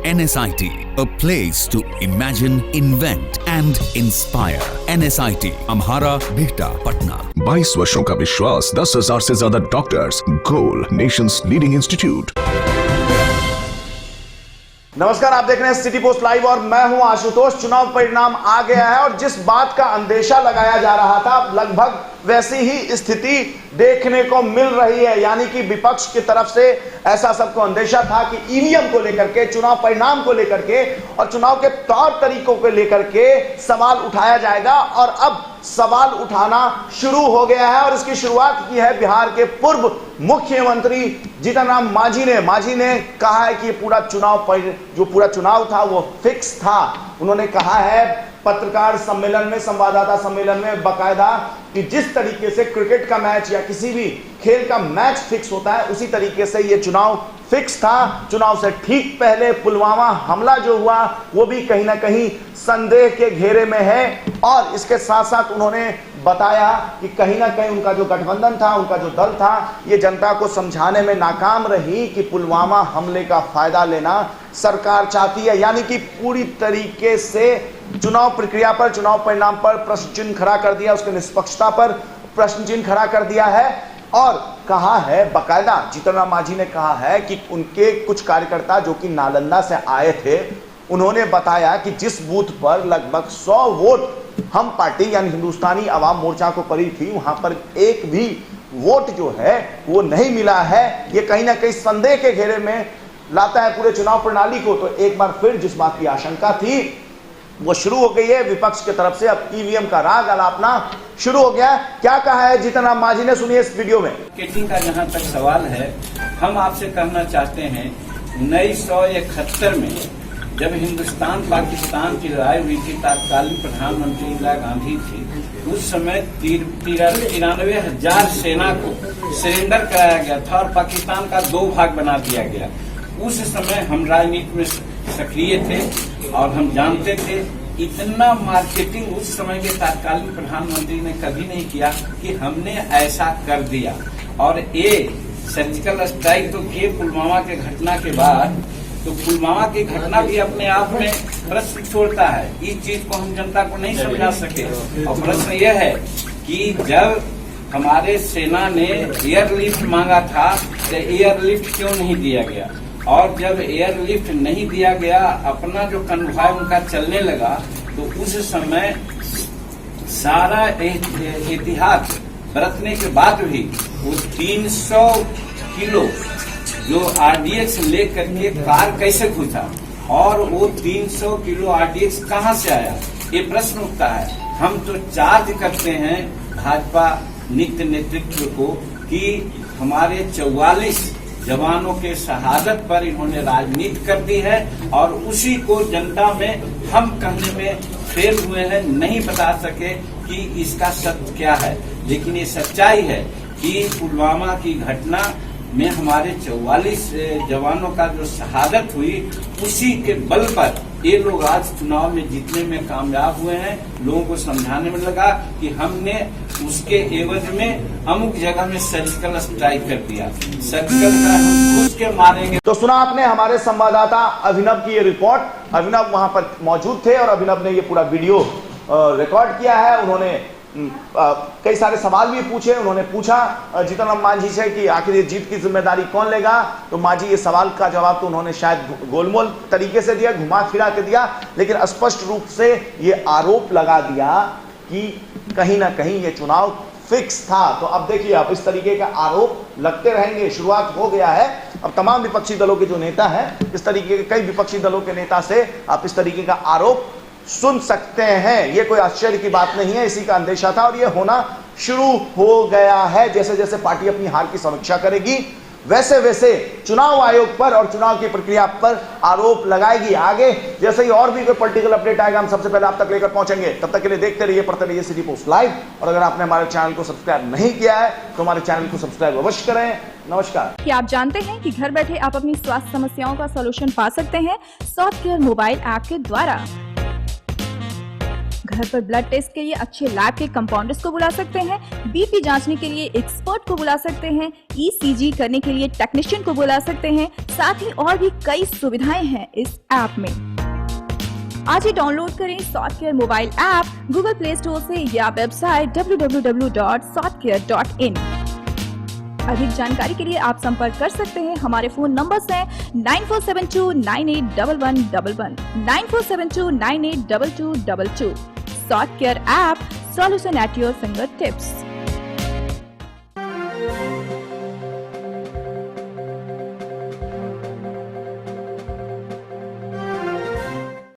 NSIT, a place to imagine, invent and inspire. NSIT, Amhara, Bihta, Patna. 22 वर्षों का विश्वास, 10,000 से ज्यादा डॉक्टर्स, गोल नेशंस लीडिंग इंस्टीट्यूट। नमस्कार, आप देख रहे हैं सिटी पोस्ट लाइव और मैं हूं आशुतोष। चुनाव परिणाम आ गया है और जिस बात का अंदेशा लगाया जा रहा था, लगभग वैसी ही स्थिति देखने को मिल रही है। यानी कि विपक्ष की तरफ से ऐसा सबको अंदेशा था कि ईवीएम को लेकर के, चुनाव परिणाम को लेकर के और चुनाव के तौर तरीकों को लेकर के सवाल उठाया जाएगा। और अब सवाल उठाना शुरू हो गया है और इसकी शुरुआत की है बिहार के पूर्व मुख्यमंत्री जीतन राम मांझी ने कहा है कि ये पूरा चुनाव था वो फिक्स था। उन्होंने कहा है पत्रकार सम्मेलन में, संवाददाता सम्मेलन में बाकायदा कि जिस तरीके से क्रिकेट का मैच या किसी भी खेल का मैच फिक्स होता है, उसी तरीके से ये चुनाव फिक्स था। चुनाव से ठीक पहले पुलवामा हमला जो हुआ वो भी कहीं ना कहीं संदेह के घेरे में है। और इसके साथ साथ उन्होंने बताया कि कहीं ना कहीं उनका जो गठबंधन था, उनका जो दल था, ये जनता को समझाने में नाकाम रही कि पुलवामा हमले का फायदा लेना सरकार चाहती है। यानी कि पूरी तरीके से चुनाव प्रक्रिया पर, चुनाव परिणाम पर प्रश्न चिन्ह खड़ा कर दिया, उसके निष्पक्षता पर प्रश्न चिन्ह खड़ा कर दिया है। और कहा है बाकायदा जीतन राम मांझी ने कहा है कि उनके कुछ कार्यकर्ता जो कि नालंदा से आए थे, उन्होंने बताया कि जिस बूथ पर लगभग 100 वोट हम पार्टी यानी हिंदुस्तानी आवाम मोर्चा को पड़ी थी, वहां पर एक भी वोट जो है वो नहीं मिला है। ये कहीं ना कहीं संदेह के घेरे में लाता है पूरे चुनाव प्रणाली को। तो एक बार फिर जिस बात की आशंका थी वो शुरू हो गई है विपक्ष की तरफ से। अब ईवीएम का राग अलापना शुरू हो गया। क्या कहा है जीतन राम मांझी ने, सुनिए इस वीडियो में। मार्केटिंग का जहां तक सवाल है, हम आपसे कहना चाहते हैं 1971 में जब हिंदुस्तान पाकिस्तान की लड़ाई हुई थी, तत्कालीन प्रधानमंत्री इंदिरा गांधी थी, उस समय 93,000 सेना को सरेंडर कराया गया था और पाकिस्तान का 2 भाग बना दिया गया। उस समय हम राजनीति में सक्रिय थे और हम जानते थे इतना मार्केटिंग उस समय के तत्कालीन प्रधानमंत्री ने कभी नहीं किया कि हमने ऐसा कर दिया। और ये सर्जिकल स्ट्राइक तो किए पुलवामा के घटना के बाद, तो पुलवामा की घटना भी अपने आप में प्रश्न छोड़ता है। इस चीज को हम जनता को नहीं समझा सके। और प्रश्न यह है कि जब हमारे सेना ने एयरलिफ्ट मांगा था तो एयरलिफ्ट क्यों नहीं दिया गया? और जब एयरलिफ्ट नहीं दिया गया, अपना जो कन्वॉय उनका चलने लगा, तो उस समय सारा एहतियात बरतने के बाद भी वो 300 किलो जो आरडीएक्स लेकर के कार कैसे घुसा और वो 300 किलो आरडीएक्स कहां से आया, ये प्रश्न उठता है। हम तो चार्ज करते हैं भाजपा नित्य नेतृत्व को कि हमारे 44 जवानों के शहादत पर इन्होंने राजनीति कर दी है और उसी को जनता में हम कहने में फेल हुए हैं, नहीं बता सके कि इसका सत्य क्या है। लेकिन ये सच्चाई है कि पुलवामा की घटना में हमारे 44 जवानों का जो शहादत हुई, उसी के बल पर ये लोग आज चुनाव में जीतने में कामयाब हुए हैं। लोगों को समझाने में लगा कि हमने उसके एवज में अमुक जगह में सर्जिकल स्ट्राइक कर दिया, सर्जिकल का हम घुस के मारेंगे। तो सुना आपने हमारे संवाददाता अभिनव की ये रिपोर्ट। अभिनव वहां पर मौजूद थे और अभिनव ने ये पूरा वीडियो रिकॉर्ड किया है। उन्होंने कई सारे सवाल भी पूछे। उन्होंने पूछा जीतन राम मांझी से कि आखिर ये जीत की जिम्मेदारी कौन लेगा। तो मांझी ये सवाल का जवाब तो उन्होंने शायद गोलमोल तरीके से दिया, घुमा फिरा के दिया, लेकिन स्पष्ट रूप से ये आरोप लगा दिया कि कहीं ना कहीं ये चुनाव फिक्स था। तो अब देखिए, अब इस तरीके का आरोप लगते रहेंगे। शुरुआत हो गया है। अब तमाम विपक्षी दलों के जो नेता हैं, इस तरीके के कई विपक्षी दलों के नेता से आप इस तरीके का आरोप सुन सकते हैं। ये कोई आश्चर्य की बात नहीं है, इसी का अंदेशा था और ये होना शुरू हो गया है। जैसे जैसे पार्टी अपनी हार की समीक्षा करेगी, वैसे वैसे चुनाव आयोग पर और चुनाव की प्रक्रिया पर आरोप लगाएगी। आगे जैसे ही और भी कोई पॉलिटिकल अपडेट आएगा, हम सबसे पहले आप तक लेकर पहुंचेंगे। तब तक के लिए देखते रहिए, पढ़ते रहिए सिटी पोस्ट लाइव। और अगर आपने हमारे चैनल को सब्सक्राइब नहीं किया है तो हमारे चैनल को सब्सक्राइब अवश्य करें। नमस्कार। क्या आप जानते हैं कि घर बैठे आप अपनी स्वास्थ्य समस्याओं का सलूशन पा सकते हैं सॉफ्टकेयर मोबाइल ऐप के द्वारा? घर पर ब्लड टेस्ट के लिए अच्छे लैब के कंपाउंडर्स को बुला सकते हैं, बीपी जांचने के लिए एक्सपर्ट को बुला सकते हैं, ईसीजी करने के लिए टेक्नीशियन को बुला सकते हैं। साथ ही और भी कई सुविधाएं हैं इस ऐप में। आज ही डाउनलोड करें Softcare mobile app Google Play Store से या वेबसाइट www.softcare.in। अधिक जानकारी के लिए आप संपर्क कर सकते हैं। हमारे फोन नंबर्स हैं 9472981111, 9472982222। Softcare app, solution at your finger tips.